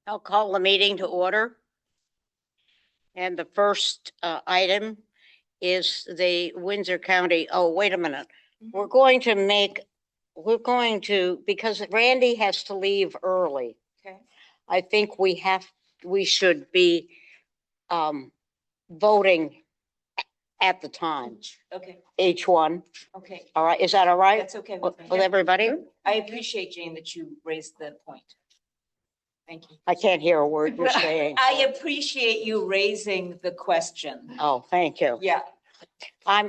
I'll call the meeting to order. And the first item is the Windsor County, oh, wait a minute. We're going to, because Randy has to leave early. Okay. I think we should be voting at the time, Okay, each one. okay. All right, is that all right? That's okay with me. With everybody? I appreciate, Jane, that you raised the point. Thank you. I can't hear a word you're saying. I appreciate you raising the question. Oh, thank you. Yeah.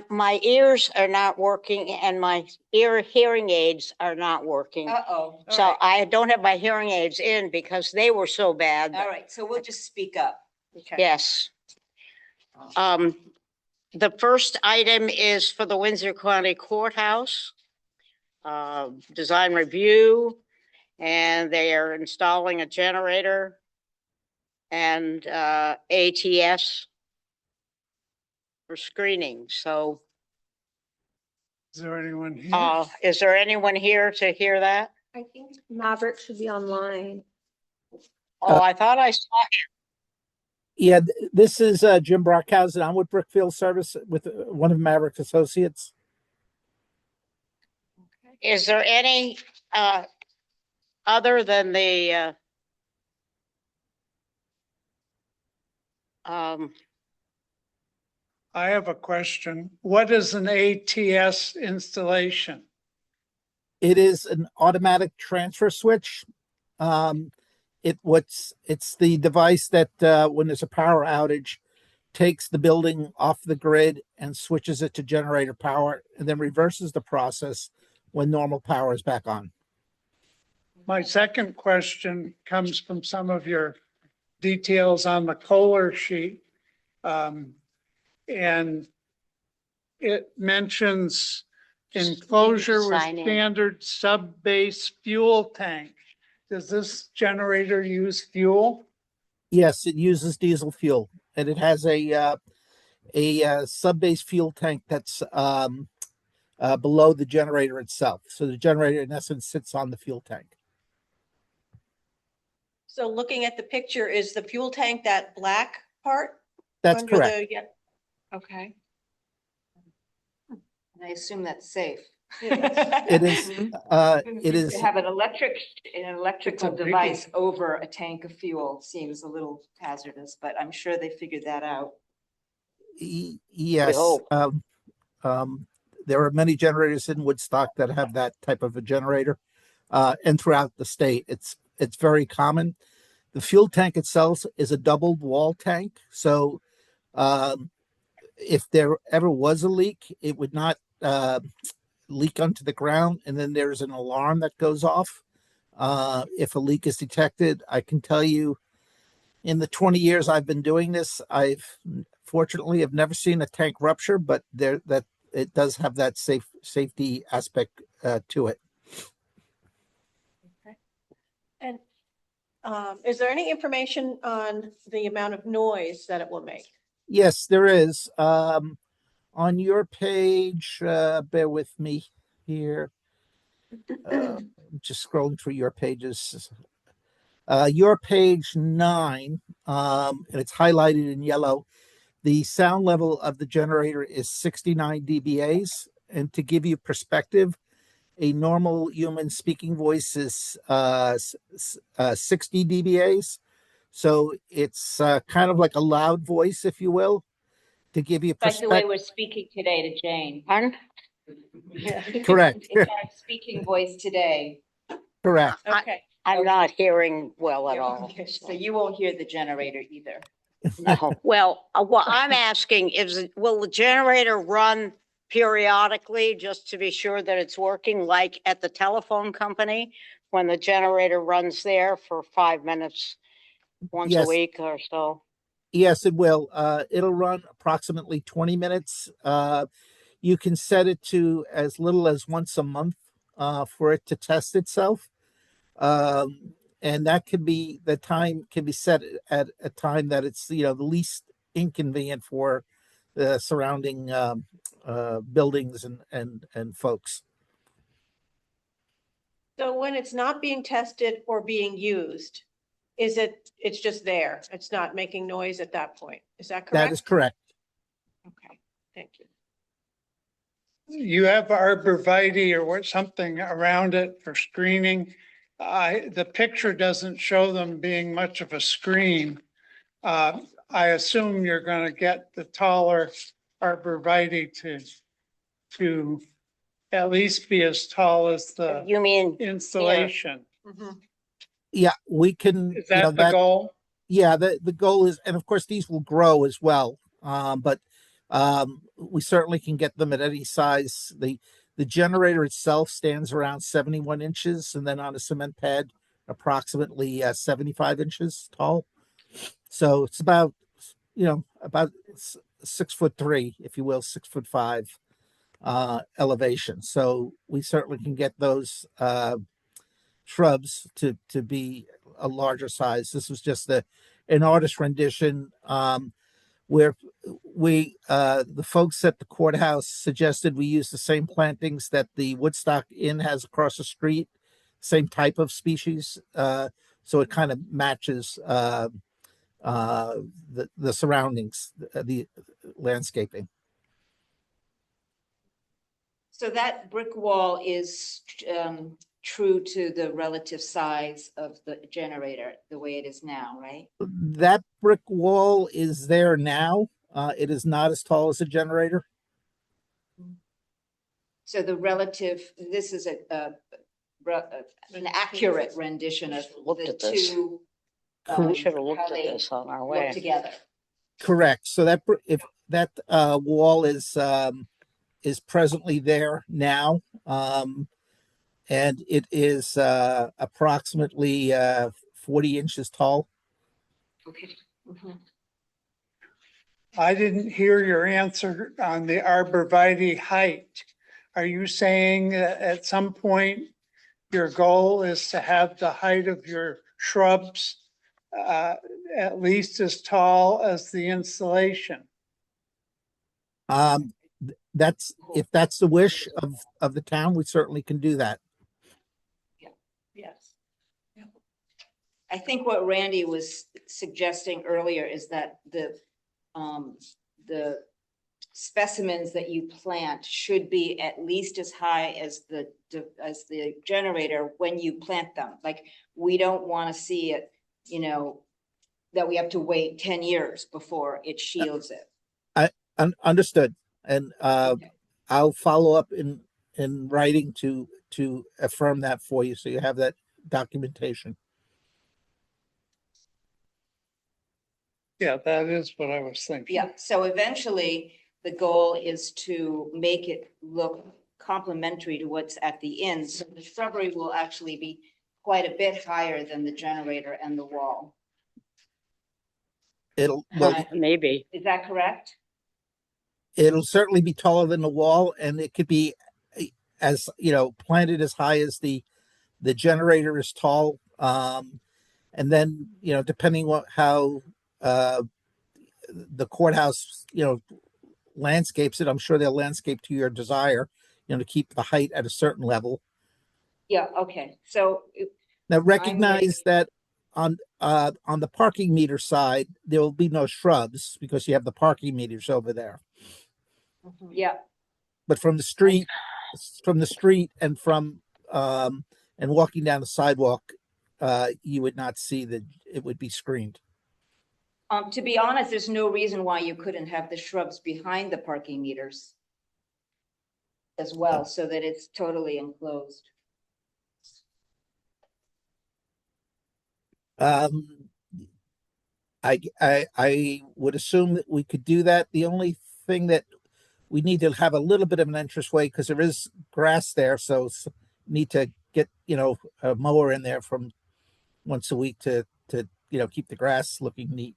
My ears are not working and my hearing aids are not working. Uh-oh. So All right. I don't have my hearing aids in because they were so bad. All right, so we'll just speak up. Okay. Yes. The first item is for the Windsor County Courthouse, design review, and they are installing a generator and ATS for screening. So Is there anyone here? is there anyone here to hear that? I think Maverick should be online. Oh, I thought I saw. Yeah, this is Jim Brockhausen. I'm with Brookfield Service with one of Maverick Associates. Is there any other than the I have a question. What is an ATS installation? It is an automatic transfer switch. It's the device that when there's a power outage, takes the building off the grid and switches it to generator power, and then reverses the process when normal power is back on. My second question comes from some of your details on the Kohler sheet. And it mentions enclosure with Sign in. standard sub-base fuel tank. Does this generator use fuel? Yes, it uses diesel fuel, and it has a sub-base fuel tank that's below the generator itself. So the generator, in essence, sits on the fuel tank. So looking at the picture, is the fuel tank that black part? That's under correct. the- Okay. And I assume that's safe. It is. It is. To have an electrical It's a biggie. device over a tank of fuel seems a little hazardous, but I'm sure they figured that out. Yes. hope. There are many generators in Woodstock that have that type of a generator, and throughout the state, it's very common. The fuel tank itself is a doubled wall tank, so if there ever was a leak, it would not leak onto the ground, and then there's an alarm that goes off. If a leak is detected, I can tell you, in the 20 years I've been doing this, I've fortunately have never seen a tank rupture, but that it does have that safety aspect to it. And is there any information on the amount of noise that it will make? Yes, there is. On your page, bear with me here. I'm just scrolling through your pages. Your page 9, and it's highlighted in yellow. The sound level of the generator is 69 dBAs. And to give you perspective, a normal human speaking voice is 60 dBAs. So it's kind of like a loud voice, if you will, to give you Like the way perspective. we're speaking today to Jane. Pardon? Correct. It's our speaking voice today. Correct. Okay. I'm not hearing well at all. Okay, so you won't hear the generator either. No. Well, what I'm asking is, will the generator run periodically just to be sure that it's working, like at the telephone company, when the generator runs there for 5 minutes once a Yes. week or so? Yes, it will. It'll run approximately 20 minutes. You can set it to as little as once a month for it to test itself. And that can be, the time can be set at a time that it's, the least inconvenient for the surrounding buildings and folks. So when it's not being tested or being used, it's just there? It's not making noise at that point? Is that correct? That is correct. Okay, thank you. You have arborvitae or what, something around it for screening. The picture doesn't show them being much of a screen. I assume you're gonna get the taller arborvitae to at least be as tall as the You mean, installation. Mhm. Yeah, we can, Is you know, that the goal? yeah, the goal is, and of course, these will grow as well. But we certainly can get them at any size. The generator itself stands around 71 inches, and then on a cement pad, approximately 75 inches tall. So it's about, you know, about 6'3", if you will, 6'5" elevation. So we certainly can get those shrubs to be a larger size. This was just an artist rendition, where the folks at the courthouse suggested we use the same plantings that the Woodstock Inn has across the street, same type of species. So it kind of matches the surroundings, the landscaping. So that brick wall is true to the relative size of the generator, the way it is now, right? That brick wall is there now. It is not as tall as a generator. So the relative, this is an accurate rendition of Looked the at this. two. we should have looked how at they this on our look way. together. Correct. So that if that wall is presently there now, and it is approximately 40 inches tall. Okay. Mhm. I didn't hear your answer on the arborvitae height. Are you saying that at some point your goal is to have the height of your shrubs at least as tall as the installation? That's if that's the wish of the town, we certainly can do that. Yes. I think what Randy was suggesting earlier is that the specimens that you plant should be at least as high as the generator when you plant them. Like, we don't want to see it, you know, that we have to wait 10 years before it shields it. Understood. And Okay. I'll follow up in writing to affirm that for you, so you have that documentation. Yeah, that is what I was thinking. Yeah, so eventually the goal is to make it look complementary to what's at the end. So the shrubbery will actually be quite a bit higher than the generator and the wall. Well, Maybe. Is that correct? it'll certainly be taller than the wall, and it could be, as you know, planted as high as the generator is tall. And then, you know, depending on how the courthouse, you know, landscapes it, I'm sure they'll landscape to your desire, you know, to keep the height at a certain level. Yeah, okay. So Now recognize that on the parking meter side, there will be no shrubs because you have the parking meters over there. yeah, But from the street and from and walking down the sidewalk, you would not see that it would be screened. to be honest, there's no reason why you couldn't have the shrubs behind the parking meters as well, so that it's totally enclosed. I would assume that we could do that. The only thing that we need to have a little bit of an entranceway because there is grass there, so need to get, you know, a mower in there from once a week to you know, keep the grass looking neat.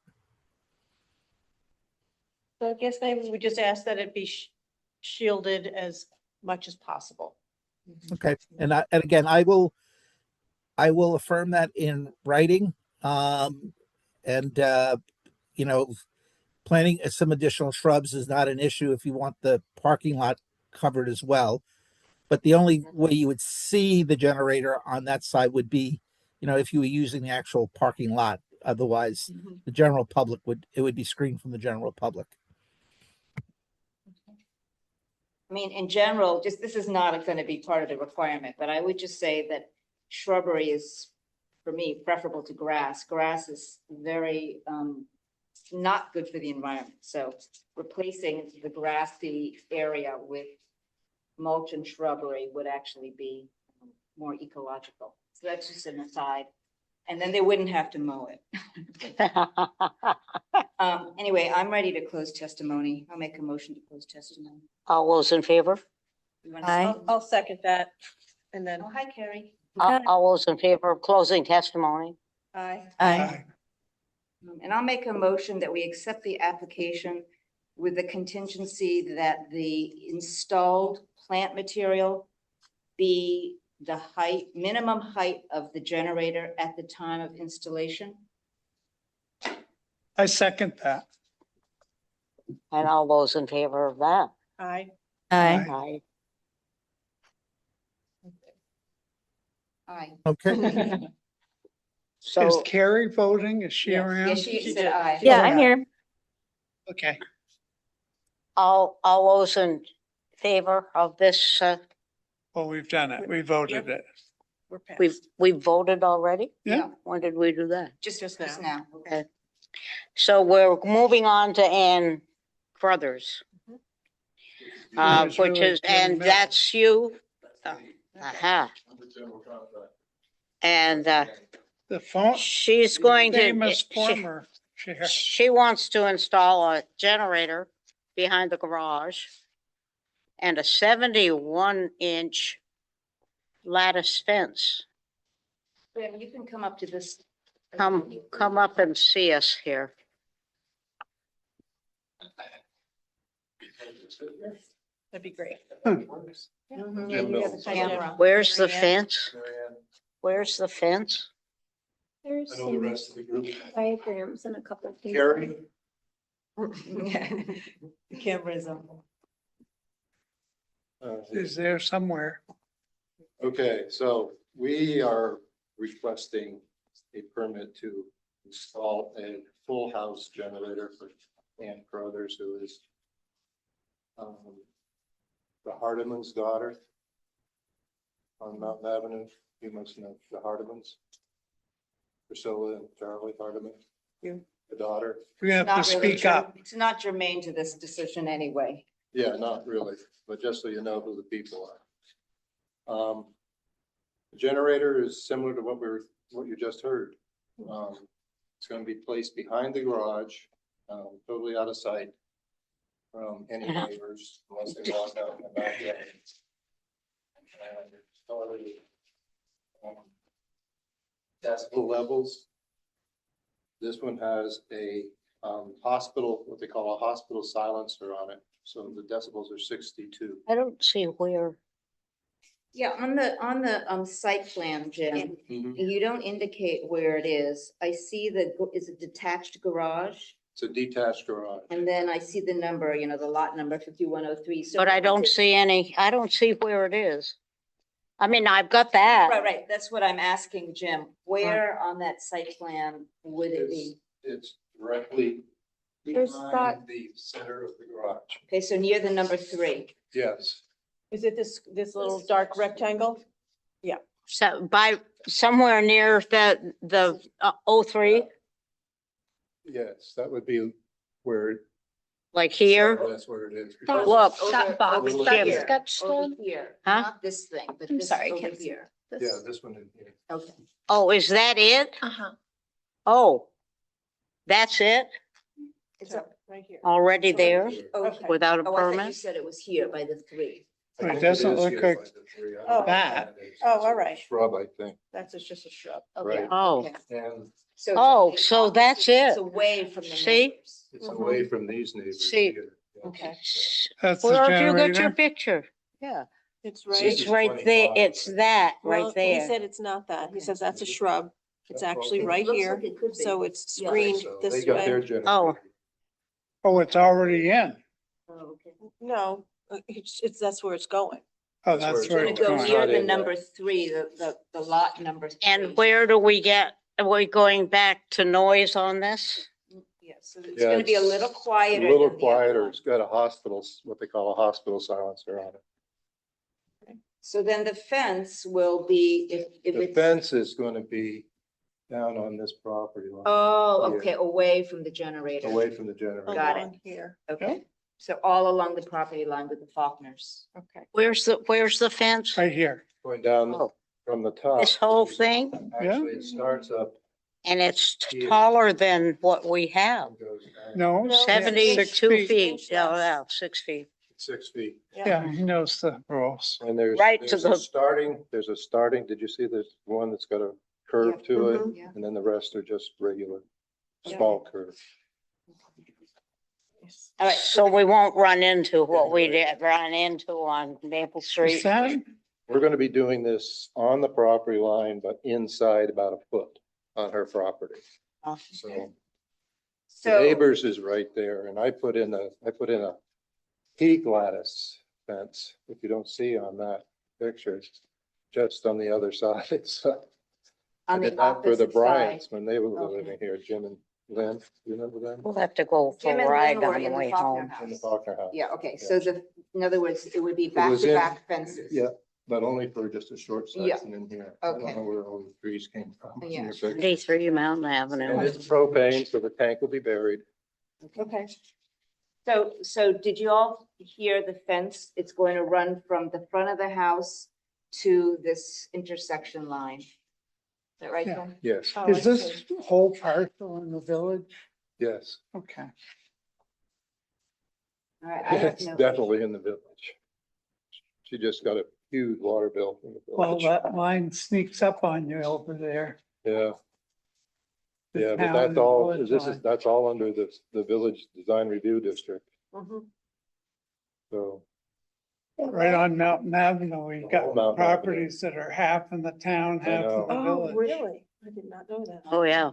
So I guess maybe we just ask that it be shielded as much as possible. Okay, and again, I will affirm that in writing. And you know, planting some additional shrubs is not an issue if you want the parking lot covered as well. But the only way you would see the generator on that side would be if you were using the actual parking lot. Otherwise, Mhm. the general public it would be screened from the general public. I mean, in general, just, this is not going to be part of the requirement, but I would just say that shrubbery is, for me, preferable to grass. Grass is very, not good for the environment. So replacing the grassy area with mulch and shrubbery would actually be more ecological. So that's just an aside. And then they wouldn't have to mow it. Anyway, I'm ready to close testimony. I'll make a motion to close testimony. All those in favor? You wanna say- I'll second that. And then, Oh, hi, Carrie. All those in favor of closing testimony? aye. Aye. And I'll make a motion that we accept the application with the contingency that the installed plant material be the height, minimum height of the generator at the time of installation. I second that. And all those in favor of that? Aye. Aye. Aye. Aye. Okay. Is So, Carrie voting? Is she Yes. around? Yes, she said aye. Yeah, I'm here. Okay. all those in favor of this, Well, we've done it. We voted it. We're past. we voted already? Yeah. When did we do that? Just Just now. Okay. So we're moving on to Ann Crothers. Who's Which really is, in the and middle. that's you? Aha. And, The phone, she's going to, famous she, former chair. she wants to install a generator behind the garage and a 71-inch lattice fence. Graham, you can come up to this. Come up and see us here. That'd be great. Mhm, yeah, you have the camera. Where's the Marianne? fence? Where's the fence? There's I know the some rest of the group. diagrams and a couple of things. Carrie? The camera is on. Is there somewhere. Okay, so we are requesting a permit to install a full house generator for Ann Crothers, who is the Hardiman's daughter on Mountain Avenue. You must know the Hardimans. Priscilla and Charlie Hardiman. You. The daughter. We have to Not really speak up. It's not germane to this decision anyway. Yeah, not really, but just so you know who the people are. The generator is similar to what you just heard. It's gonna be placed behind the garage, totally out of sight from any neighbors unless they walk out in the backyard. And it's already, decibel levels. This one has a hospital, what they call a hospital silencer on it. So the decibels are 62. I don't see where. Yeah, on the site plan, Jim, you don't indicate where it is. I see is a detached garage, It's a detached garage. and then I see the number, the lot number 5103. So But I don't see any, I don't see where it is. I mean, I've got that. Right, that's what I'm asking, Jim. Where on that site plan would it be? It's directly There's behind that- the center of the garage. Okay, so near the number 3. Yes, Is it this little dark rectangle? So by somewhere near the 03, yes, that would be where, like here. that's where it is. That- Look, That box Over that here. sketched Over on. here, Huh? not this thing, but I'm this sorry, I over can't see. here. Yeah, this one in here. Okay. Oh, is that it? Uh-huh. Oh, that's it? It's So, right here. Already there Okay. without a Oh, I thought you permit? said it was here by the 3. It doesn't look like Oh. that. Oh, all right. Shrub, I think, That's just a shrub. Okay. Right. Oh, okay. and So it's Oh, away- so that's it. It's away from the See? neighbors. it's away from these neighbors. See. here. Yeah. Okay. That's the where have you got your generator. picture? Yeah, It's This right. it's is right there. 25. It's that Well, right He there. said it's not that. He says that's a shrub. It's That's actually okay. right Looks here. like it could be. So it's Yeah. screened So this they got their way. generator. Oh. Oh, it's already in. Oh, okay. No, that's where it's going. Oh, That's where that's it's where Gonna it's go going. near Not the in there. number 3, the lot number 3. And where do we get, are we going back to noise on this? Yeah, so it's gonna be a little A quieter. little than the other quieter. one. It's got a hospital, what they call a hospital silencer on it. So then the fence will be, if The it's. fence is gonna be down on this property line. Oh, Yeah. okay, away from the generator. Away from the generator. Got it. Along here. Okay, so all along the property line with the Faulkners. Okay. Where's the fence? Right here. Going down Oh, from the top. this whole thing? Actually, it starts up. And it's Yeah. taller than what we have. and goes down No. No, 72 6 feet. Inch Yeah, less. yeah, 6 feet. 6 feet. Yeah, he knows the rules. And there's, Right to there's a the- starting, did you see there's one that's got a curve to it? Mhm. Yeah. And then the rest are just regular, Yeah. small curve. All right, So we won't run into what we did run into on Maple Is Street. that, We're gonna be doing this on the property line, but inside about a foot on her property. Oh. So the so, neighbors is right there, and I put in a heat lattice fence, if you don't see on that picture, it's just on the other side, so. I on the did that for the opposite side. Bryants when they were Okay. living here, Jim and Lynn, you remember them? We'll have to go for Jim a and ride Lynn were on the in the way Faulkner home. house. In the Faulkner house. Yeah, okay, so in other words, it would be was back to in- back fences. Yeah, but only for just a short Yeah. section in here. I don't Okay. know where all the trees came from. in Yeah. your picture. 73 Mountain And Avenue. it's propane, so the tank will be buried. Okay. So did you all hear the fence? It's going to run from the front of the house to this intersection line. Is that right, Yeah. Jen? Yes, Oh, I is this see. whole parcel in the village? yes. Okay. All right, I have It's no. definitely in the village. She just got a huge water bill from the Well, village. that line sneaks up on you over there. Yeah, the yeah, but town that's and all, village this is, line. that's all under the village design review district, Mhm. so. Right on Mountain Avenue, we've whole got Mountain properties that are half in the town, half in know. the Oh, village. really? I did not know that. Oh, yeah.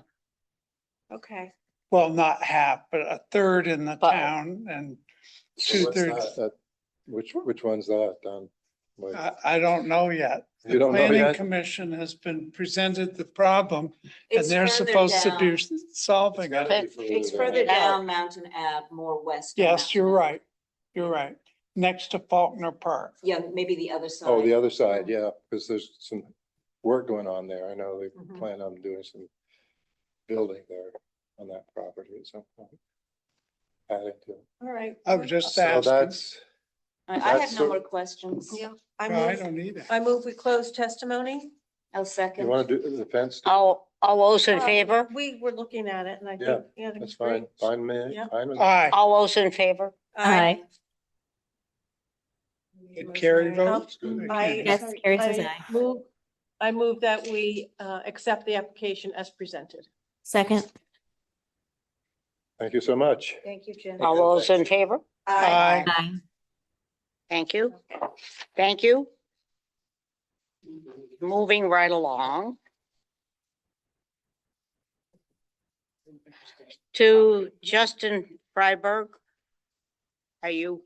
Okay. Well, not half, but a third in the But- town and So what's 2/3. which one's that, Don? Like, I don't know yet. You The don't know planning yet? commission has been presented the problem and It's they're further supposed to do down. solving It's it. gotta be It's down. further No. down Mountain Ave, more west. of Yes, Mountain you're Ave. right. You're right. Next to Faulkner Park. Yeah, maybe the other side. Oh, the other side, yeah, because there's some work going on there. I know they Mhm. plan on doing some building there on that property at some point. Adding to it. All right. I was just So asking. that's, I have that's no the- more questions. Yeah. No, I don't need it. I move we close testimony. I'll you second. want to do the fence? All those in Uh, favor? We were looking at it and I Yeah, think, yeah, That's that's fine, great. fine, man, Yeah. fine with. Aye. All those in favor? Aye. It carry votes? Good. I. Yes, Carrie says aye. I move that we accept the application as presented. Second. Thank you so much. Thank you, Jen. All those in favor? Aye. Aye. Thank you. Thank you. Moving right along. To Justin Freiberg. Are you?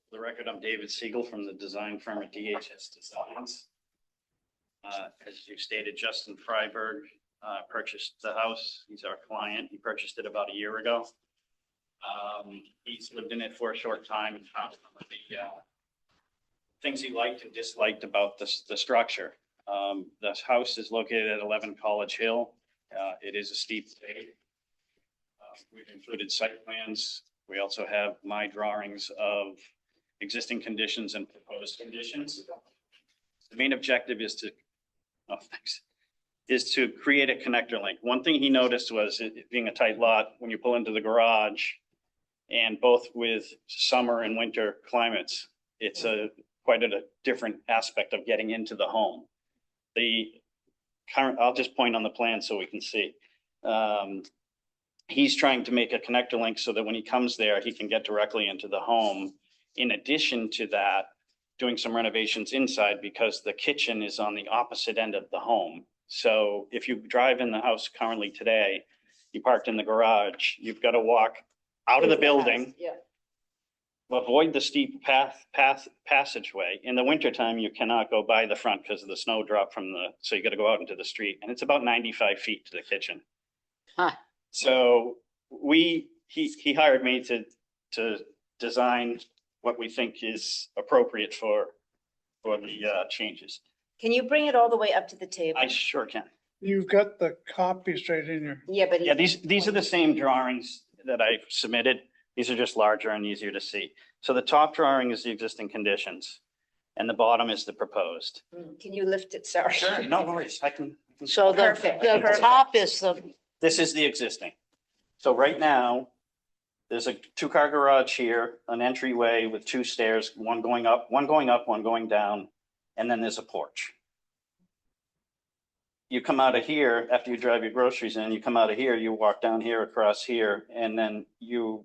For the record, I'm David Siegel from the design firm at DHS Designs. As you stated, Justin Freiberg purchased the house. He's our client. He purchased it about a year ago. He's lived in it for a short time and found some of the things he liked and disliked about the structure. The house is located at 11 College Hill. It is a steep grade. We've included site plans. We also have my drawings of existing conditions and proposed conditions. The main objective is to create a connector link. One thing he noticed was it being a tight lot, when you pull into the garage, and both with summer and winter climates, it's quite a different aspect of getting into the home. I'll just point on the plan so we can see. He's trying to make a connector link so that when he comes there, he can get directly into the home. In addition to that, doing some renovations inside because the kitchen is on the opposite end of the home. So if you drive in the house currently today, you parked in the garage, you've got to walk out of the Into house, building, Yeah. avoid the steep passageway. In the wintertime, you cannot go by the front because of the snow drop from so you got to go out into the street, and it's about 95 feet to the kitchen. Huh. So he hired me to design what we think is appropriate for the changes. Can you bring it all the way up to the table? I sure can. You've got the copies right in your, Yeah, but. Yeah, these are the same drawings that I submitted. These are just larger and easier to see. So the top drawing is the existing conditions and the bottom is the proposed. Can you lift it? Sorry. No worries, I can. So the, Perfect. the top is the, This is the existing. So right now, there's a two-car garage here, an entryway with two stairs, one going up, one going down, and then there's a porch. You come out of here, after you drive your groceries in, you come out of here, you walk down here, across here, and then you,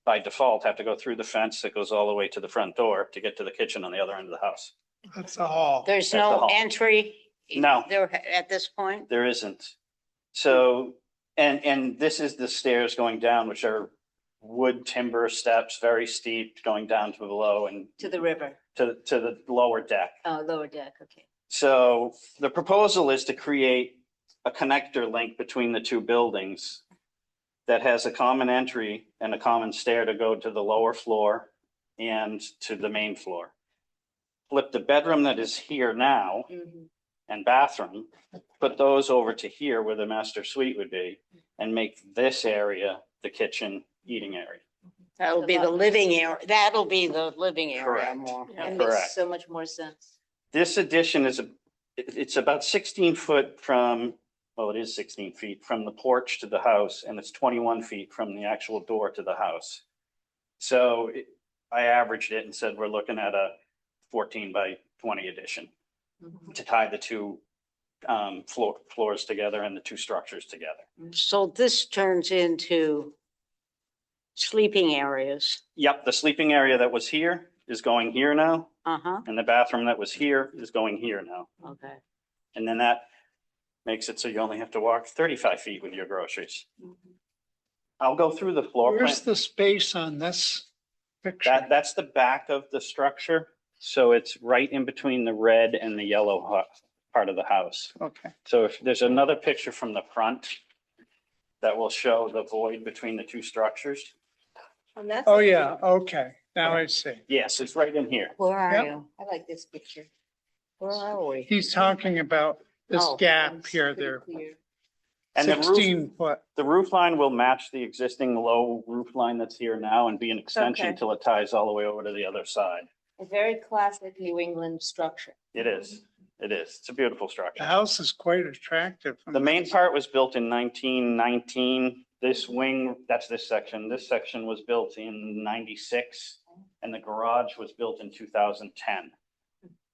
by default, have to go through the fence that goes all the way to the front door to get to the kitchen on the other end of the house. that's the hall. there's That's the no hall. entry? No. There at this point? There isn't. So, and this is the stairs going down, which are wood timber steps, very steep, going down to below and To the river. to the lower deck. Oh, lower deck. Okay. So the proposal is to create a connector link between the two buildings that has a common entry and a common stair to go to the lower floor and to the main floor. Flip the bedroom that is here now Mhm. and bathroom, put those over to here where the master suite would be, and make this area the kitchen eating area. That'll be the living area. That'll be the living area Correct. more. That Correct. makes so much more sense. This addition is it's about 16 foot from, well, it is 16 feet from the porch to the house, and it's 21 feet from the actual door to the house. So I averaged it and said, we're looking at a 14 by 20 addition to tie the two floors together and the two structures together. So this turns into sleeping areas. Yep, the sleeping area that was here is going here now, Uh-huh, and the bathroom that was here is going here now. okay. And then that makes it so you only have to walk 35 feet with your groceries. I'll go through the floor plan. Where's the space on this picture? That's the back of the structure. So it's right in between the red and the yellow part of the house. Okay. So if there's another picture from the front that will show the void between the two structures. And that's. Oh, yeah, okay, now I see. Yes, it's right in here. Where are Yep. you? I like this picture. Where are we? He's talking about this Oh, gap here, Pretty there, clear. And the roof, 16 foot. the roof line will match the existing low roof line that's here now and be an extension Okay. till it ties all the way over to the other side. A very classic New England structure. It is. It is. It's a beautiful The structure. house is quite attractive. The main part was built in 1919. This wing, that's this section. This section was built in 96 and the garage was built in 2010.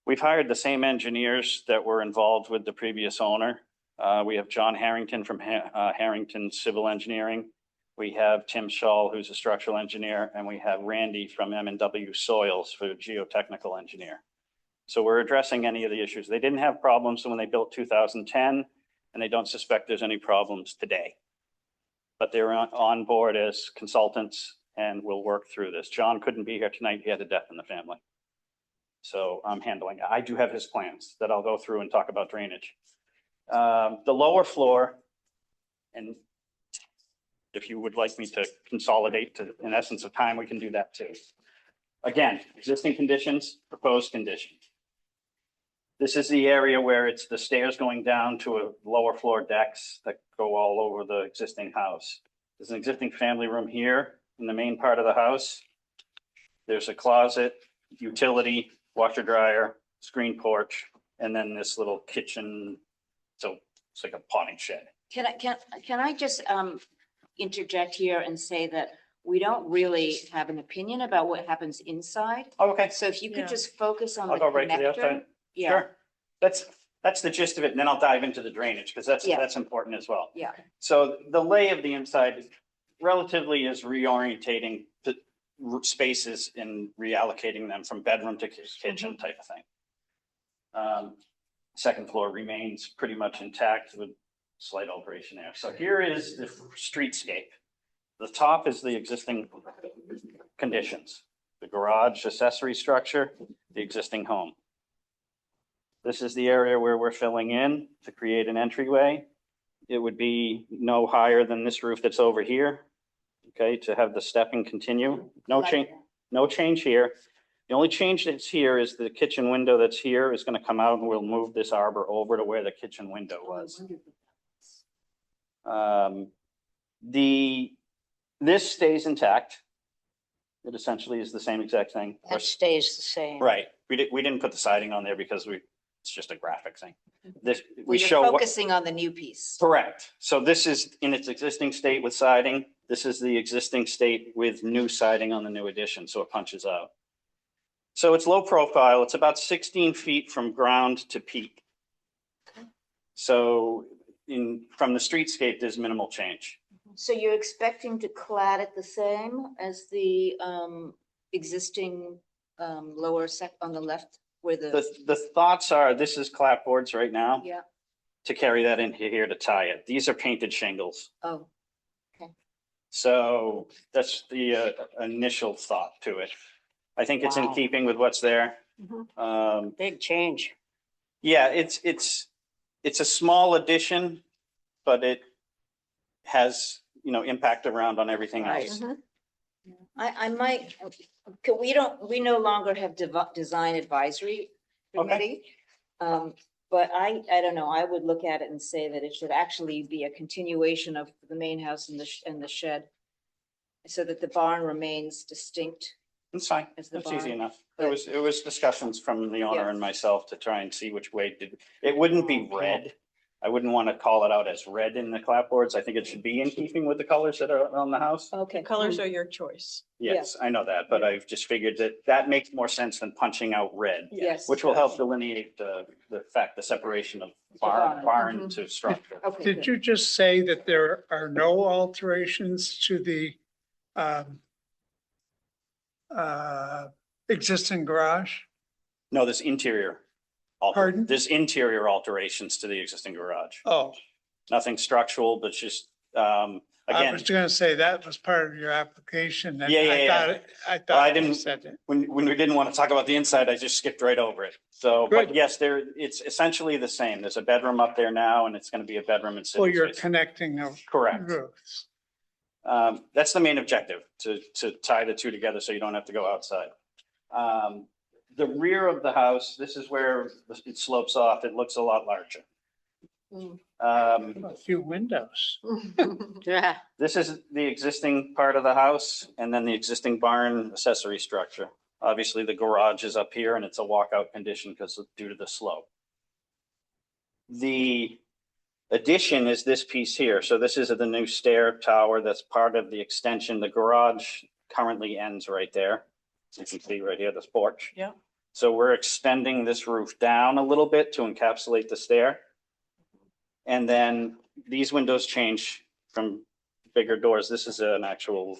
We've hired the same engineers that were involved with the previous owner. We have John Harrington from Harrington Civil Engineering. We have Tim Shaw, who's a structural engineer, and we have Randy from M&W Soils for geotechnical engineer. So we're addressing any of the issues. They didn't have problems when they built 2010, and they don't suspect there's any problems today. But they're on board as consultants and we'll work through this. John couldn't be here tonight. He had a death in the family. So I'm handling it. I do have his plans that I'll go through and talk about drainage. The lower floor, and if you would like me to consolidate to, in essence of time, we can do that too. Again, existing conditions, proposed condition. This is the area where it's the stairs going down to a lower floor decks that go all over the existing house. There's an existing family room here in the main part of the house. There's a closet, utility, washer dryer, screen porch, and then this little kitchen. So it's like a potting shed. Can I just interject here and say that we don't really have an opinion about what happens inside? Oh, okay. So if you Yeah. could just focus on the I'll go right to the outside. connector. Yeah, Sure. That's the gist of it. And then I'll dive into the drainage because Yeah. that's important as well. yeah. So the lay of the inside relatively is reorientating the spaces and reallocating them from bedroom to kitchen type of thing. Second floor remains pretty much intact with slight alteration there. So here is the streetscape. the top is the existing conditions, the garage accessory structure, the existing home. This is the area where we're filling in to create an entryway. It would be no higher than this roof that's over here. Okay, to have the stepping continue. No change, no change here. The only change that's here is the kitchen window that's here is going to come out, and we'll move this arbor over to where the kitchen window was. This stays intact. It essentially is the same exact thing. That stays the same. Right. We didn't put the siding on there because it's just a graphic thing. This, we Well, show you're what, focusing on the new piece. correct. So this is in its existing state with siding. This is the existing state with new siding on the new addition. So it punches out. So it's low profile. It's about 16 feet from ground to peak. So from the streetscape, there's minimal change. So you're expecting to clad it the same as the existing lower sec on the left where The thoughts are, this is clapboards right now. Yeah, To carry that in here to tie it. These are painted shingles. oh, So that's the initial thought to it. I think it's in Wow. keeping with what's there. Big change. Yeah, it's a small addition, but it has, impact around on everything Right. else. I might, we no longer have design advisory committee. But I don't know, I would look at it and say that it should actually be a continuation of the main house and the shed. So that the barn remains distinct. It's fine. As the It's easy barn. enough. But- It was discussions from the owner Yeah. and myself to try and see which way it wouldn't be red. I wouldn't want to call it out as red in the clapboards. I think it should be in keeping with the colors that are on the house. Okay. The colors are your choice. Yes, I know that, but I've just figured that makes more sense than punching out red, Yes. which will help delineate the separation of barn. barn to structure. Okay, Did good. you just say that there are no alterations to the existing garage? No, there's interior. Pardon? There's interior alterations to the existing garage. Oh, Nothing structural, but just, I again, was gonna say that was part of your application. and Yeah, yeah, I yeah. thought I I thought you didn't- said it. when we didn't want to talk about the inside, I just skipped right over it. So, but Good. yes, it's essentially the same. There's a bedroom up there now, and it's going to be a bedroom and Well, sitting you're space. connecting the Correct. roofs. That's the main objective, to tie the two together so you don't have to go outside. The rear of the house, this is where it slopes off. It looks a lot larger. A few windows. Yeah. This is the existing part of the house and then the existing barn accessory structure. Obviously, the garage is up here and it's a walkout condition due to the slope. The addition is this piece here. So this is the new stair tower that's part of the extension. The garage currently ends right there. You can see right here, this porch. Yeah. So we're extending this roof down a little bit to encapsulate the stair. And then these windows change from bigger doors. This is an actual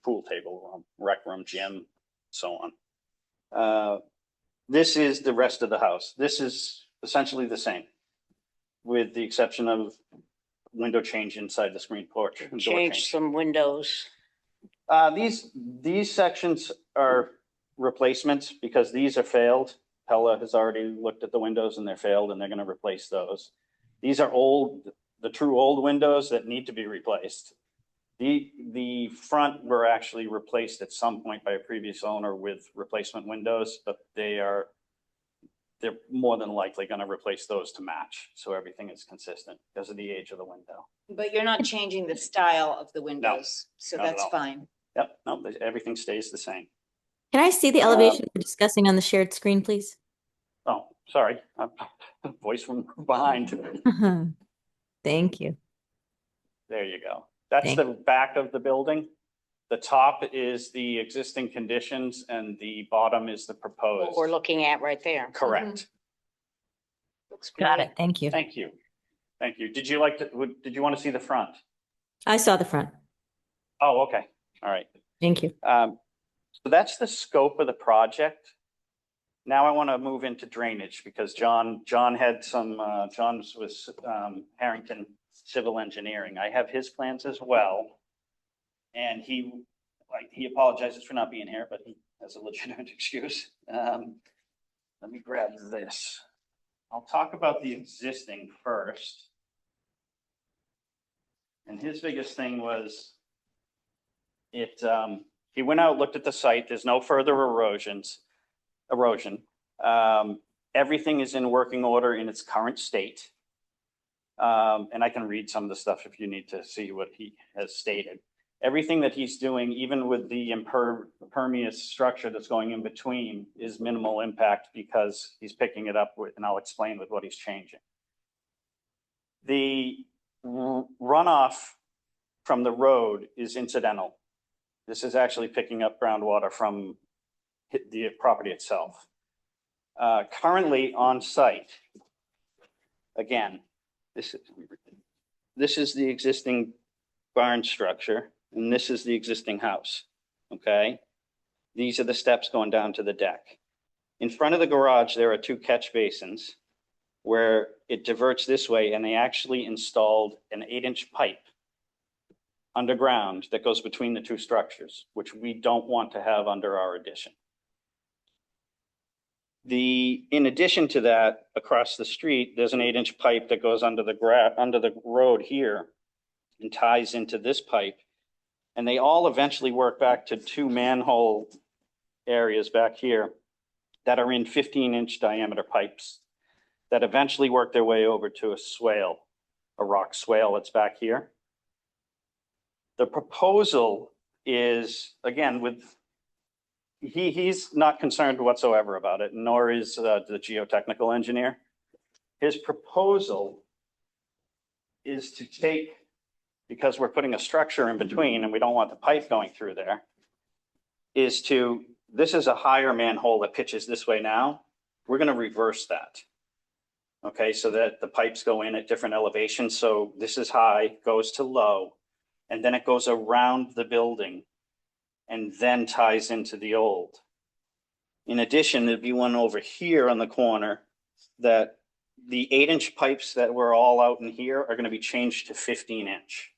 pool table, rec room, gym, so on. This is the rest of the house. This is essentially the same, with the exception of window change inside the screen porch. and door Change some windows. These sections are replacements because these are failed. Pella has already looked at the windows and they're failed and they're going to replace those. These are old, the true old windows that need to be replaced. The front were actually replaced at some point by a previous owner with replacement windows, but they're more than likely going to replace those to match. So everything is consistent because of the age of the window. But you're not changing the style of the windows, so not at that's all. fine. Yep, no, everything stays the same. Can I see the elevation we're discussing on the shared screen, please? Oh, sorry, voice from behind. Thank you. There you go. That's the back of the building. The top is the existing conditions and the bottom is the proposed. What we're looking at right there. Correct. Looks Got great. it. Thank you. Thank you. Thank you. Did you want to see the front? I saw the front. Oh, okay. All right. Thank you. So that's the scope of the project. Now I want to move into drainage because John had some, John's was Harrington Civil Engineering. I have his plans as well. And he apologizes for not being here, but he has a legitimate excuse. Let me grab this. I'll talk about the existing first. And his biggest thing was he went out, looked at the site. There's no further erosion. Everything is in working order in its current state. And I can read some of the stuff if you need to see what he has stated. Everything that he's doing, even with the impermeous structure that's going in between, is minimal impact because he's picking it up with, and I'll explain with what he's changing. The runoff from the road is incidental. This is actually picking up groundwater from the property itself. Currently on site, again, this is the existing barn structure, and this is the existing house, okay? These are the steps going down to the deck. In front of the garage, there are 2 catch basins where it diverts this way, and they actually installed an 8-inch pipe underground that goes between the 2 structures, which we don't want to have under our addition. In addition to that, across the street, there's an 8-inch pipe that goes under the road here and ties into this pipe. And they all eventually work back to 2 manhole areas back here that are in 15-inch diameter pipes that eventually work their way over to a swale, a rock swale that's back here. The proposal is, again, he's not concerned whatsoever about it, nor is the geotechnical engineer. His proposal is to take, because we're putting a structure in between and we don't want the pipe going through there, this is a higher manhole that pitches this way now. We're going to reverse that. Okay, so that the pipes go in at different elevations. So this is high, goes to low, and then it goes around the building and then ties into the old. In addition, there'd be one over here on the corner that the 8-inch pipes that were all out in here are going to be changed to 15-inch.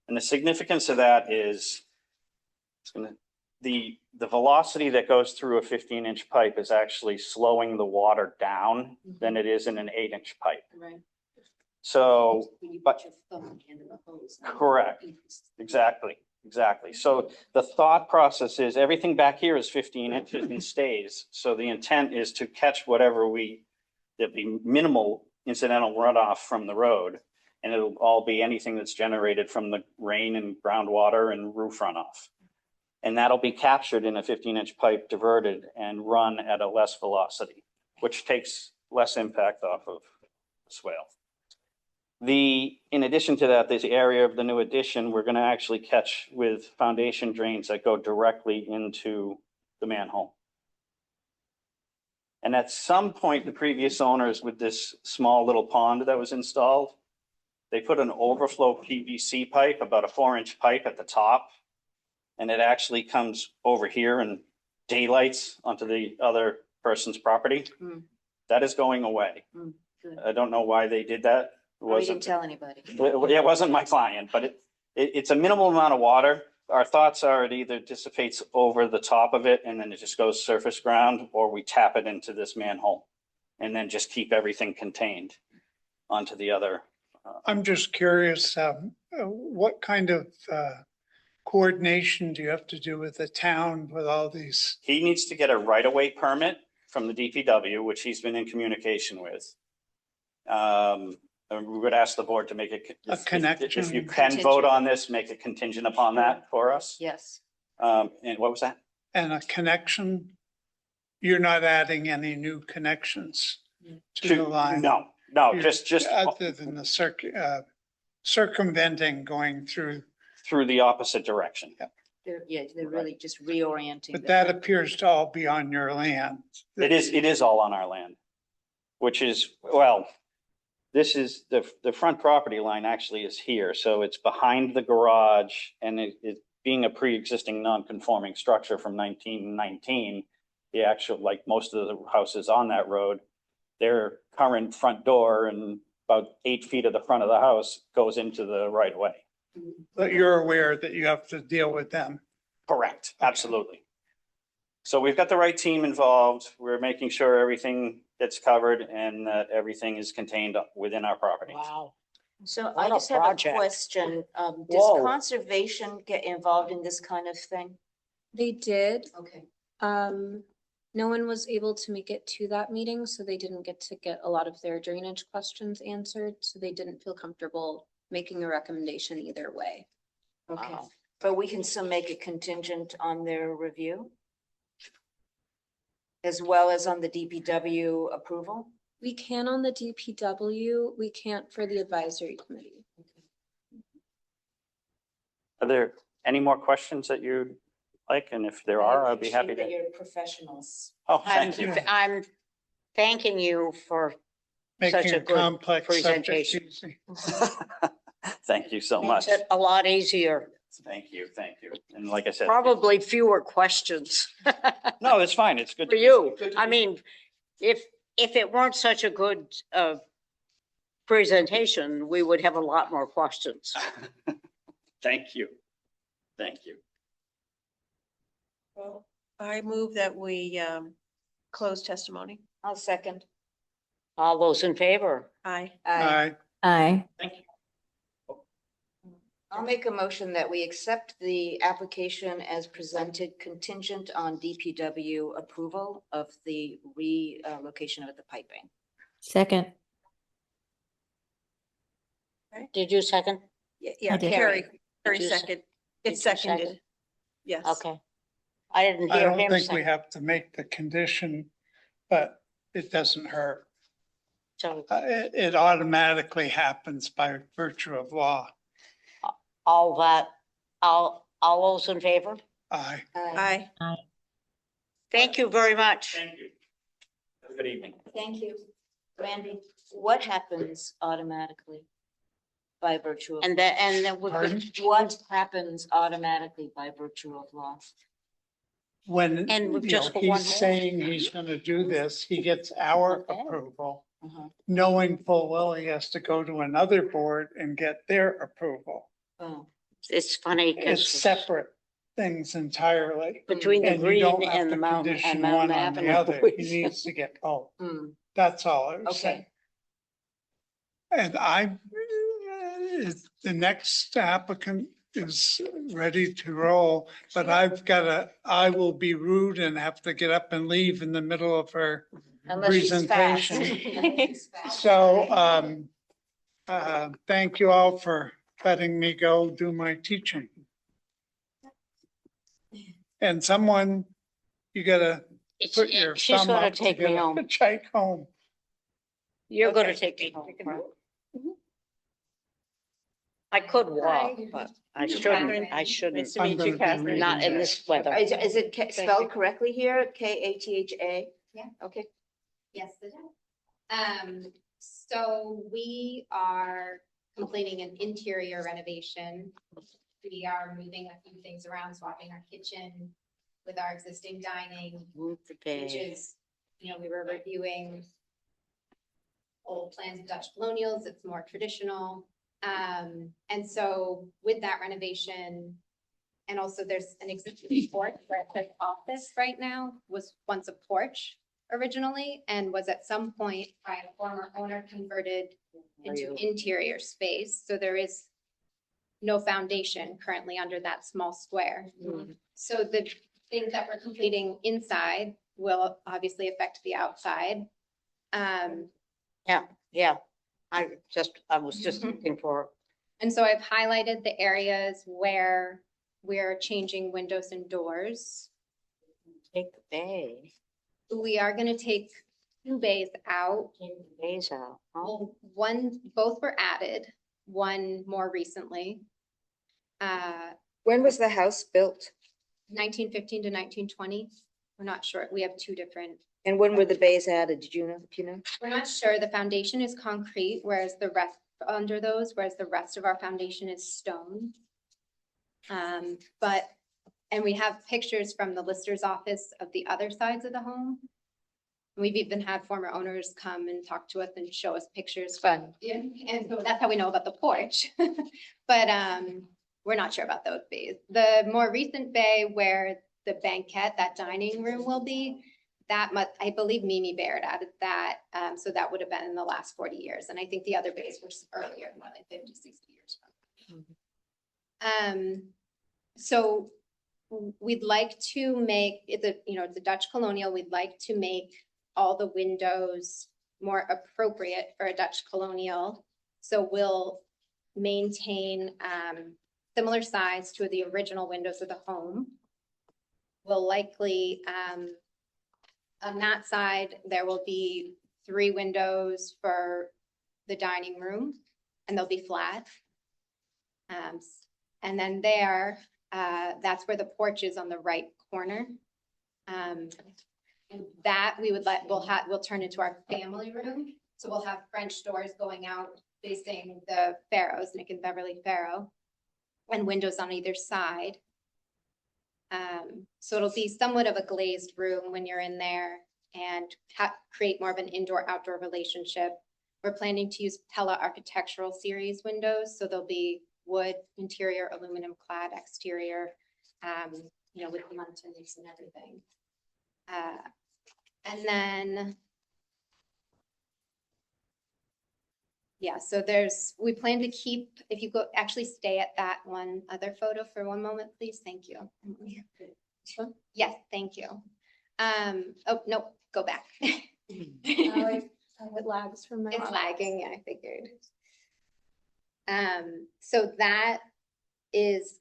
And the significance of that is the velocity that goes through a 15-inch pipe is actually slowing the water down than it is in an 8-inch pipe. Right. So, When you but put your thumb into the hose. correct, exactly. So the thought process is everything back here is 15 inches and stays. So the intent is to catch whatever there'd be minimal incidental runoff from the road. And it'll all be anything that's generated from the rain and groundwater and roof runoff. And that'll be captured in a 15-inch pipe, diverted and run at a less velocity, which takes less impact off of the swale. In addition to that, this area of the new addition, we're going to actually catch with foundation drains that go directly into the manhole. And at some point, the previous owners, with this small little pond that was installed, they put an overflow PVC pipe, about a 4-inch pipe at the top. And it actually comes over here and daylights onto the other person's property. Mm. That is going away. Good. I don't know why they did that. We didn't tell anybody. It wasn't my client, but it's a minimal amount of water. Our thoughts are it either dissipates over the top of it and then it just goes surface ground, or we tap it into this manhole and then just keep everything contained onto the other. I'm just curious, what kind of coordination do you have to do with the town with all these? He needs to get a right-of-way permit from the DPW, which he's been in communication with. And we would ask the board to make A connection. If you can vote on this, make it contingent upon that for us. Yes. And what was that? And a connection? You're not adding any new connections to the line? No, You're- just Other than the circumventing going through, through the opposite direction. They're really just reorienting. but that appears to all be on your land. It is all on our land, which is, well, this is the front property line actually is here. So it's behind the garage, and it being a pre-existing non-conforming structure from 1919, the actual, like most of the houses on that road, their current front door and about 8 feet of the front of the house goes into the right of way. But you're aware that you have to deal with them. Correct, absolutely. So we've got the right team involved. We're making sure everything gets covered and that everything is contained within our property. Wow. So What I a just have a project. question. Does Whoa. conservation get involved in this kind of thing? They did. Okay. No one was able to make it to that meeting, so they didn't get to get a lot of their drainage questions answered, so they didn't feel comfortable making a recommendation either way. Okay, Wow. but we can still make it contingent on their review? As well as on the DPW approval? We can on the DPW, we can't for the advisory committee. Are there any more questions that you'd like? And if there are, I'd be happy That to. you're professionals. Oh, I'm, thank you. I'm thanking you for such Making a a good complex subject presentation. easy. Thank you so much. Makes it a lot easier. Thank you, thank you. And like I said. Probably fewer questions No, it's fine. It's good. for you. I mean, if it weren't such a good presentation, we would have a lot more questions. Thank you. Thank you. Well, I move that we close testimony. I'll second. All those in favor? Aye. Aye. Aye. Thank you. I'll make a motion that we accept the application as presented contingent on DPW approval of the relocation of the piping. Second. Did you second? Yeah, did. Carrie, Did Carrie you second. did It's you second? seconded. Yes. Okay. I didn't I hear don't him think we second. have to make the condition, but it doesn't hurt. So It automatically happens by virtue of law. all those in favor? Aye. Aye. Thank you very much. Thank you. Have a good evening. Thank you. Randy, what happens automatically by virtue of? And then we Pardon? could, What happens automatically by virtue of law? When, And we've you just know, got one he's more. saying he's gonna do this, he gets our Okay. approval, Uh-huh. knowing full well he has to go to another board and get their approval. Oh, it's funny It's because separate things entirely. between the And you green don't have and to the mountain condition and Mountain one on the Avenue. other. He needs to get both. hmm, That's all I was saying. okay. And the next applicant is ready to roll, but I will be rude and have to get up and leave in the middle of her Unless she's fast. presentation. So, thank you all for letting me go do my teaching. And someone, you gotta put your She's thumb gonna up to take me get home. a check home. You're gonna Okay. take me home. right? I could walk, but I shouldn't. I shouldn't. Nice to meet you, Catherine. Not in this weather. Is it spelled correctly here? K-A-T-H-A? Yeah. Okay. Yes, it is. So we are completing an interior renovation. We are moving a few things around, swapping our kitchen with our existing dining, Move the which day. is, we were reviewing old plans of Dutch colonials. It's more traditional. And so with that renovation, and also there's an existing porch where it says office right now, was once a porch originally, and was at some point by a former owner converted into interior space. So there is no foundation currently under that small square. So the things that we're completing inside will obviously affect the outside. Yeah, I was just looking for, And so I've highlighted the areas where we're changing windows and doors. take the bay, We are gonna take 2 bays out. take the bays out. Oh, Well, both were added, one more recently. When was the house built? 1915 to 1920. We're not sure. We have 2 different. And when were the bays added? Did you know? Do you know? We're not sure. The foundation is concrete, whereas the rest under those, whereas the rest of our foundation is stone. And we have pictures from the lister's office of the other sides of the home. We've even had former owners come and talk to us and show us pictures. Fun. Yeah, and so that's how we know about the porch. But we're not sure about those bays. The more recent bay where the banquette, that dining room will be, that much, I believe Mimi Baird added that. So that would have been in the last 40 years. And I think the other bays were earlier, more like 50, 60 years from. So we'd like to make, it's a Dutch colonial, we'd like to make all the windows more appropriate for a Dutch colonial. So we'll maintain similar size to the original windows of the home. We'll likely, on that side, there will be 3 windows for the dining room, and they'll be flat. And then there, that's where the porch is on the right corner. That we would we'll turn into our family room. So we'll have French doors going out facing the Farrows, Nick and Beverly Farrow, and windows on either side. So it'll be somewhat of a glazed room when you're in there and create more of an indoor-outdoor relationship. We're planning to use Pella Architectural Series windows, so they'll be wood interior, aluminum clad exterior, with muntins and everything. And then, yeah, so we plan to keep, if you go, actually stay at that one other photo for one moment, please. Thank you. Yes, thank you. Oh, no, go back. It lags from my. It's lagging, yeah, I figured. So that is,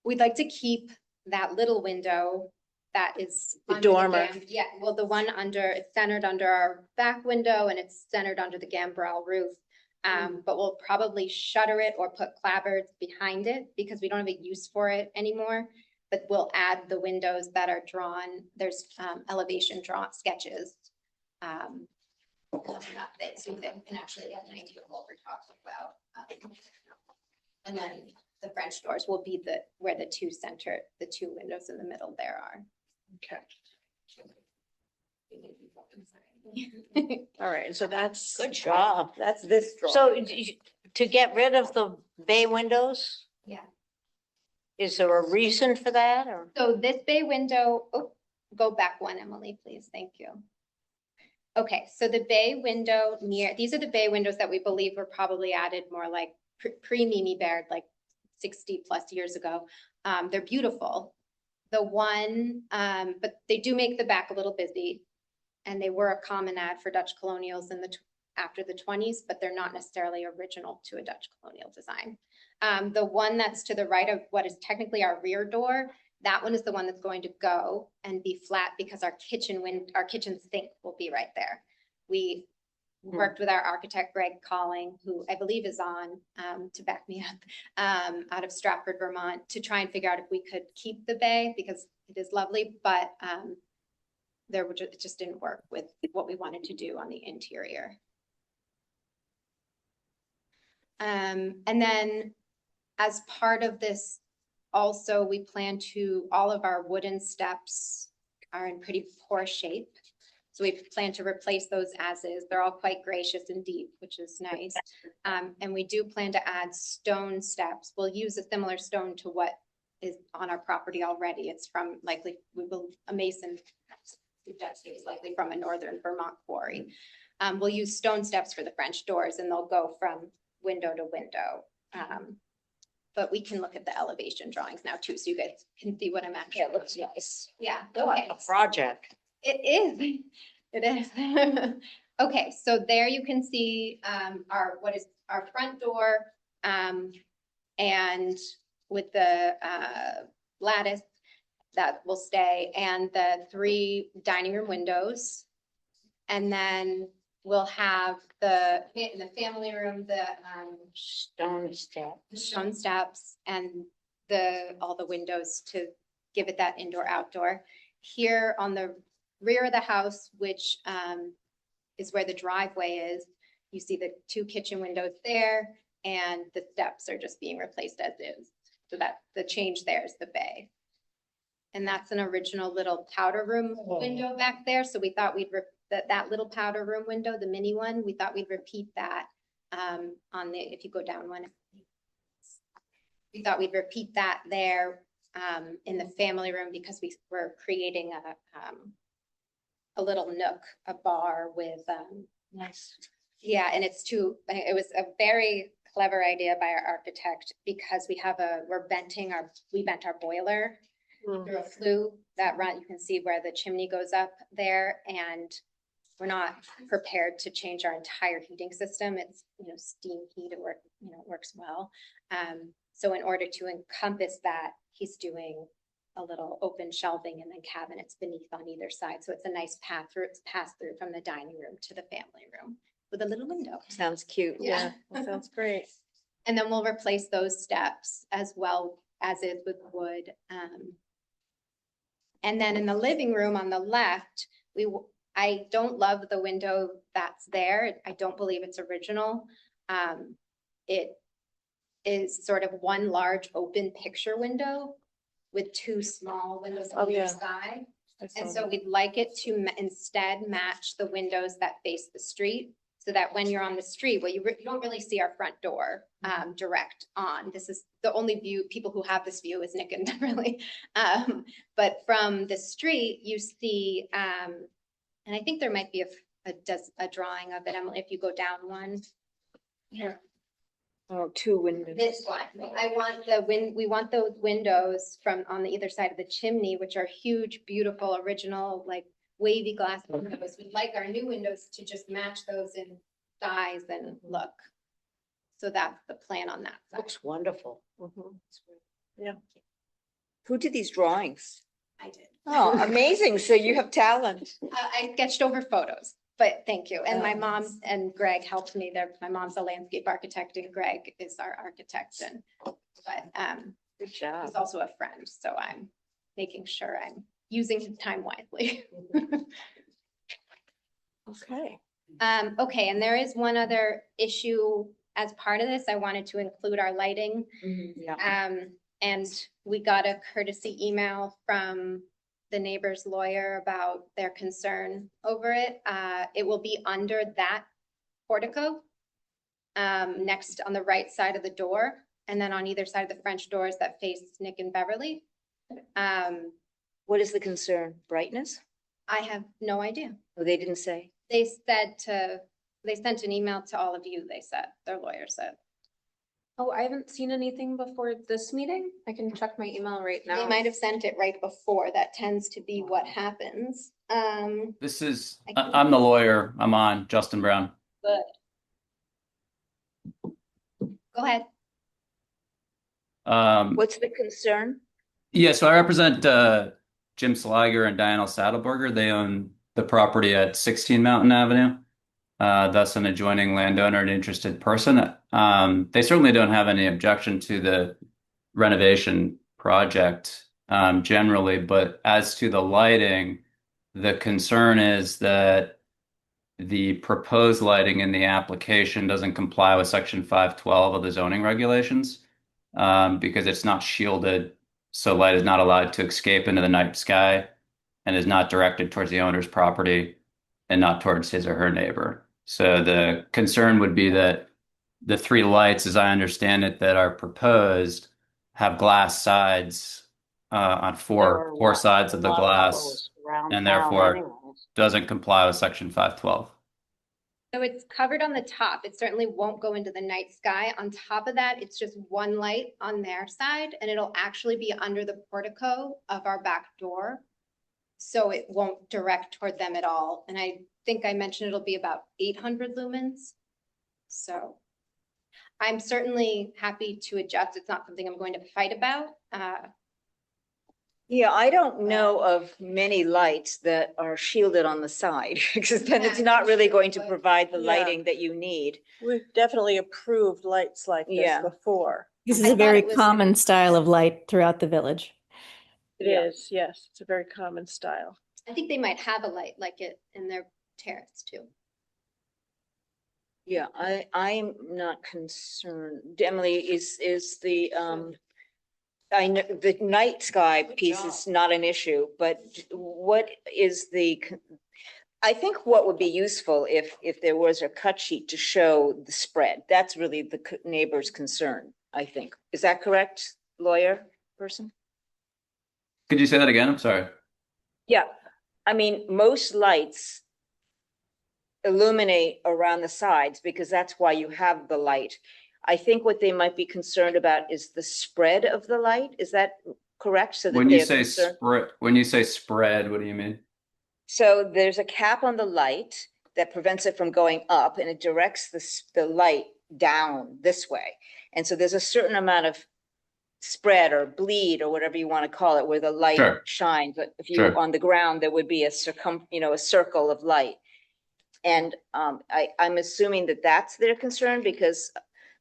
we'd like to keep that little window that is. The under dormer. Yeah, well, the one it's centered under our back window and it's centered under the gambrel roof. But we'll probably shutter it or put clapboards behind it because we don't have a use for it anymore. But we'll add the windows that are drawn. There's elevation sketches. Not that, so they can actually get an idea of what we're talking about. And then the French doors will be where the two windows in the middle there are. Okay. All right, so that's. Good job. That's this drawing. So to get rid of the bay windows, Yeah. is there a reason for that or? So this bay window, go back one, Emily, please. Thank you. Okay, so the bay window these are the bay windows that we believe were probably added more like pre-Mimi Baird, like 60 plus years ago. They're beautiful. The one, but they do make the back a little busy. And they were a common ad for Dutch colonials after the 20s, but they're not necessarily original to a Dutch colonial design. The one that's to the right of what is technically our rear door, that one is the one that's going to go and be flat because our kitchen sink will be right there. We worked with our architect, Greg Calling, who I believe is on to back me up, out of Stratford, Vermont, to try and figure out if we could keep the bay because it is lovely, but it just didn't work with what we wanted to do on the interior. And then as part of this, also, we plan all of our wooden steps are in pretty poor shape. So we plan to replace those as is. They're all quite gracious and deep, which is nice. And we do plan to add stone steps. We'll use a similar stone to what is on our property already. It's from a mason suggests it was likely from a northern Vermont quarry. We'll use stone steps for the French doors and they'll go from window to window. But we can look at the elevation drawings now too, so you guys can see what I'm actually. It looks nice. Yeah. Like a project. It is. It is. Okay, so there you can see our front door and with the lattice that will stay and the 3 dining room windows. And then we'll have in the family room, the stone steps and all the windows to give it that indoor outdoor. Here on the rear of the house, which is where the driveway is, you see the 2 kitchen windows there and the steps are just being replaced as is. So that the change there is the bay. And that's an original little powder room window back there. So we thought that little powder room window, the mini one, we thought we'd repeat that on the, if you go down one. We thought we'd repeat that there in the family room because we were creating a little nook, a bar with, Nice. yeah, and it was a very clever idea by our architect because we vent our boiler through a flue that run, you can see where the chimney goes up there, and we're not prepared to change our entire heating system. It's, steam heat, it works well. So in order to encompass that, he's doing a little open shelving and then cabinets beneath on either side. So it's a nice pass through from the dining room to the family room with a little window. Sounds cute. Yeah. That sounds great. And then we'll replace those steps as well as is with wood. And then in the living room on the left, I don't love the window that's there. I don't believe it's original. It is sort of one large open picture window with two small windows Oh, on yeah. either side. I saw And so that. we'd like it to instead match the windows that face the street, so that when you're on the street, well, you don't really see our front door direct on. This is the only view, people who have this view is Nick and Beverly. But from the street, you see, and I think there might be a drawing of it, Emily, if you go down one. Here. Oh, two windows. This one, we want those windows from on the either side of the chimney, which are huge, beautiful, original, like wavy glass windows. We'd like our new windows to just match those in size and look. So that's the plan on that side. Looks wonderful. Mhm. Yeah. Who did these drawings? I did. Oh, amazing. So you have talent. I sketched over photos, but thank you. And my Oh. mom and Greg helped me there. My mom's a landscape architect and Greg is our architect. But Good job. he's also a friend, so I'm making sure I'm using his time wisely. Okay. Okay, and there is one other issue as part of this. I wanted to include our lighting. Yeah. And we got a courtesy email from the neighbor's lawyer about their concern over it. It will be under that portico, next on the right side of the door, and then on either side of the French doors that face Nick and Beverly. What is the concern? Brightness? I have no idea. Oh, they didn't say. They sent an email to all of you, they said, their lawyer said. Oh, I haven't seen anything before this meeting. I can check my email right now. They might have sent it right before. That tends to be what happens. This is, I'm the lawyer. I'm on, Justin Brown. Good. Go ahead. What's the concern? Yeah, so I represent Jim Sliger and Diana Saddleberger. They own the property at 16 Mountain Avenue. Thus an adjoining landowner and interested person. They certainly don't have any objection to the renovation project generally, but as to the lighting, the concern is that the proposed lighting in the application doesn't comply with Section 512 of the zoning regulations because it's not shielded, so light is not allowed to escape into the night sky and is not directed towards the owner's property and not towards his or her neighbor. So the concern would be that the three lights, as I understand it, that are proposed have glass sides on four sides of the glass, and therefore doesn't comply with Section 512. So it's covered on the top. It certainly won't go into the night sky. On top of that, it's just one light on their side, and it'll actually be under the portico of our back door. So it won't direct toward them at all. And I think I mentioned it'll be about 800 lumens. So I'm certainly happy to adjust. It's not something I'm going to fight about. Yeah, I don't know of many lights that are shielded on the side because then it's not really going to provide the Yeah. lighting that you need. We've definitely approved lights like this Yeah. before. This is I a thought very it was- common style of light throughout the village. It is, yes. It's a very common style. I think they might have a light like it in their terrace too. Yeah, I'm not concerned. Emily, is the I know the night sky piece is not an issue, but what is I think what would be useful if there was a cut sheet to show the spread. That's really the neighbor's concern, I think. Is that correct, lawyer person? Could you say that again? I'm sorry. Yeah, I mean, most lights illuminate around the sides because that's why you have the light. I think what they might be concerned about is the spread of the light. Is that correct? So that When you they're say concerned. spread, what do you mean? So there's a cap on the light that prevents it from going up and it directs the light down this way. And so there's a certain amount of spread or bleed or whatever you want to call it, where the light Sure. shines. But if you Sure. on the ground, there would be a circle of light. And I'm assuming that that's their concern because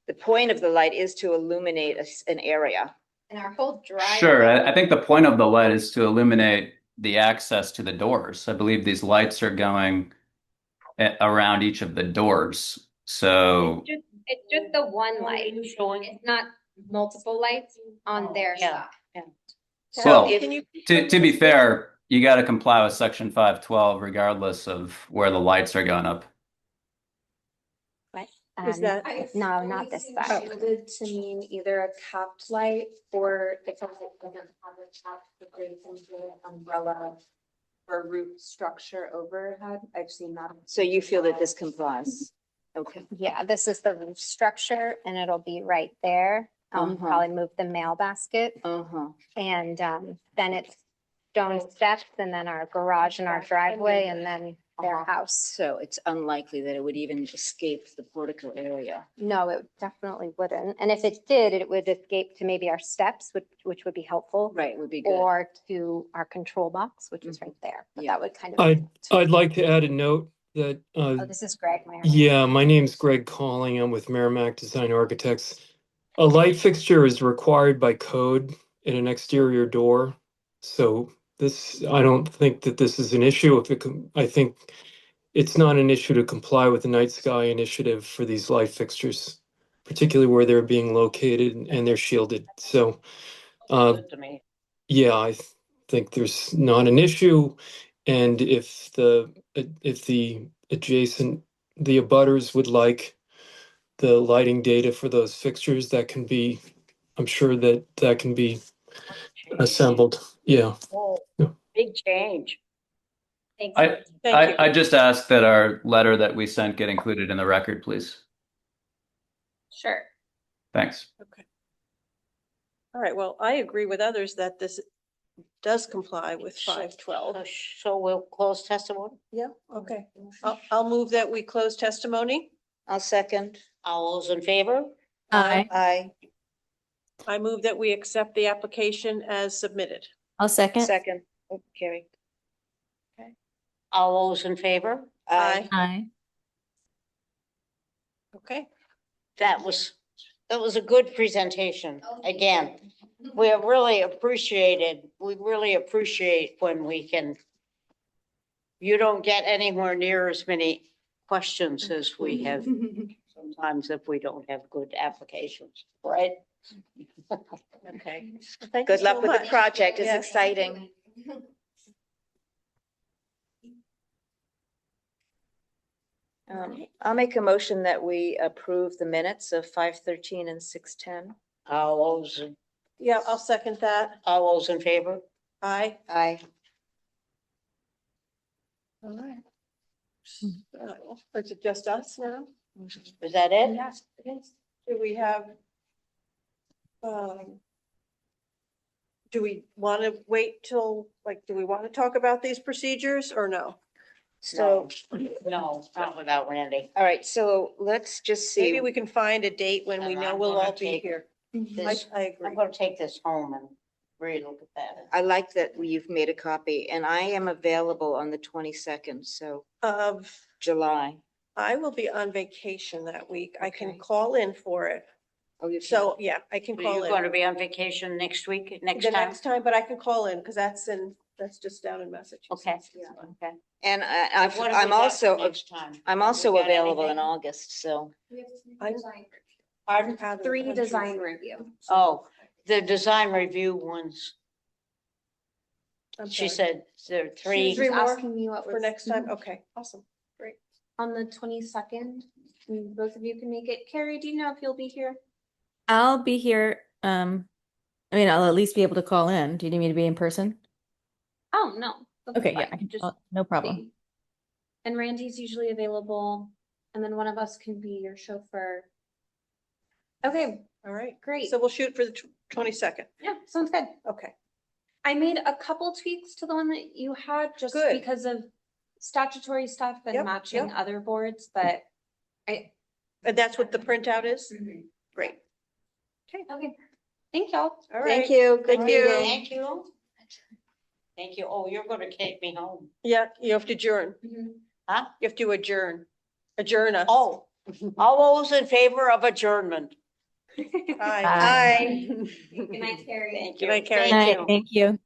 the point of the light is to illuminate an area. And our whole drive. Sure. I think the point of the light is to illuminate the access to the doors. I believe these lights are going around each of the doors. So It's just the one light. It's not multiple lights on their Yeah. side. Well, So if Can you? to be fair, you got to comply with Section 512 regardless of where the lights are going up. Is that? No, not this side. Shielded to mean either a capped light or if it doesn't have a cap, it goes into an umbrella or roof structure overhead. I've seen that. So you feel that this complies? Okay. Yeah, this is the roof structure and it'll be right there. Probably move the mail basket and then it's stone steps and then our garage and our driveway and then their house. So it's unlikely that it would even escape the portico area. No, it definitely wouldn't. And if it did, it would escape to maybe our steps, which would be helpful. Right, would be good. Or to our control box, which is right there. But Yeah. that would kind of. I'd like to add a note that, Oh, this is Greg. yeah, my name's Greg Calling. I'm with Merrimack Design Architects. A light fixture is required by code in an exterior door. So I don't think that this is an issue. I think it's not an issue to comply with the Night Sky Initiative for these light fixtures, particularly where they're being located and they're shielded. So, Good to me. yeah, I think there's not an issue. And if the abutters would like the lighting data for those fixtures, I'm sure that can be assembled. Yeah. Oh, Yeah. big change. Thanks. Thank you. I just ask that our letter that we sent get included in the record, please. Sure. Thanks. Okay. All right, well, I agree with others that this does comply with 512. So we'll close testimony? Yeah, okay. I'll move that we close testimony. I'll second. All those in favor? Aye. Aye. I move that we accept the application as submitted. I'll second. Second. Oh, Carrie. All those in favor? Aye. Aye. Okay. That was a good presentation. Again, we really appreciate when we can. You don't get anywhere near as many questions as we have sometimes if we don't have good applications, right? Okay. Thank you Good luck so with the much. project. It's Yes. exciting. I'll make a motion that we approve the minutes of 5:13 and 6:10. All I'll second that. those in favor? Aye. Aye. All right. Is it just us now? Is that it? Yes. Do we have? Do we want to wait till, do we want to talk about these procedures or no? So, No, not without Randy. all right, so let's just see. Maybe we can find a date when we And know I'm we'll gonna all be take here. This, I I'm agree. gonna take this home and read look at that. I like that you've made a copy and I am available on the 22nd, so July. I will be on vacation that week. I can Okay. call in for it. Oh, you So, yeah, I can So call you're in. going to be on vacation next week, next The time? next time, but I can call in because that's just down in Massachusetts. Okay, Yeah. okay. And What have we got for next time? I'm Have also we got available in anything? August, so. Pardon? Three design review. Oh, The design review ones, I'm she sorry. said there are She was three. Three just more asking me what For was next time, okay, awesome. on the 22nd. Both of you can make it. Carrie, do you know if you'll be here? I'll be here. I mean, I'll at least be able to call in. Do you need me to be in person? Oh, no. that's Okay, yeah, fine. I can, Just no problem. see. And Randy's usually available, and then one of us can be your chauffeur. Okay, All right, great. so we'll shoot for the 22nd. Yeah, sounds good. Okay, I made a couple tweaks to the one that you had just Good. because of statutory stuff and Yep, matching yep. other boards, but I. and that's what the printout is? Great. Okay, thank y'all. All right. Thank you. Thank you. Thank you. Thank you. Oh, you're gonna take me home. Yeah, you have to adjourn. Huh? You have to adjourn. Adjourn us. Oh, all those in favor of adjournment? Aye. Aye. Good night, Carrie. Thank Good you. night, Karen. Thank Night, you. thank you.